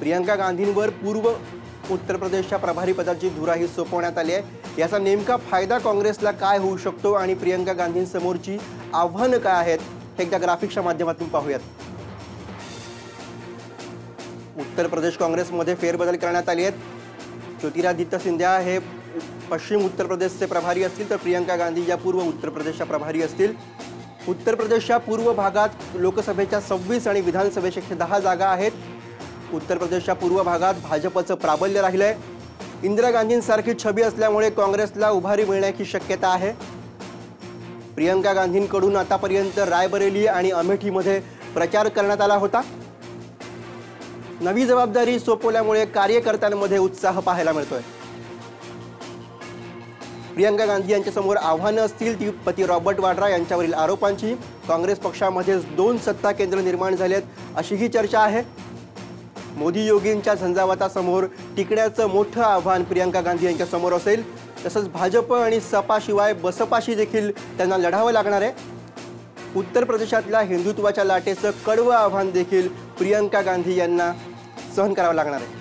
प्रियंका गांधींवर पूर्व उत्तर प्रदेशच्या प्रभारी पदाची धुराही सोपवण्यात आली आहे। याचा नेमका फायदा काँग्रेसला काय होऊ शकतो आणि प्रियंका गांधींसमोरची आव्हानं काय आहेत हे एकदा ग्राफिक्सच्या माध्यमातून पाहूयात। उत्तर प्रदेश काँग्रेसमध्ये फेरबदल करण्यात आले आहेत। ज्योतिरादित्य सिंधिया हे पश्चिम उत्तर प्रदेशचे प्रभारी असतील तर प्रियंका गांधी या पूर्व उत्तर प्रदेशच्या प्रभारी असतील। उत्तर प्रदेशच्या पूर्व भागात लोकसभेच्या 26 आणि विधानसभेच्या 10 जागा आहेत। उत्तर प्रदेशच्या पूर्व भागात भाजपचं प्राबल्य राहिलंय। इंदिरा गांधींसारखी छबी असल्यामुळे काँग्रेसला उभारी मिळण्याची शक्यता आहे। प्रियंका गांधींकडून आतापर्यंत रायबरेली आणि अमेठीमध्ये प्रचार करण्यात आला होता। नवी जबाबदारी सोपवल्यामुळे कार्यकर्त्यांमध्ये उत्साह पाहायला मिळतोय। प्रियंका गांधी यांच्या समोर आव्हानं असतील ती पती रॉबर्ट वाड्रा यांच्यावरील आरोपांची। काँग्रेस पक्षामध्ये 2 सत्ता केंद्र निर्माण झालेत अशी ही चर्चा आहे। मोदी योगींच्या झंझावातासमोर टिकण्याचं मोठं आव्हान प्रियंका गांधी यांच्या समोर असेल। तसंच भाजप आणि सपाशिवाय बसपाशी देखील त्यांना लढावं लागणार आहे। उत्तर प्रदेशातल्या हिंदुत्वाच्या लाटेचं कडवं आव्हान देखील प्रियंका गांधी यांना सहन करावं लागणार आहे।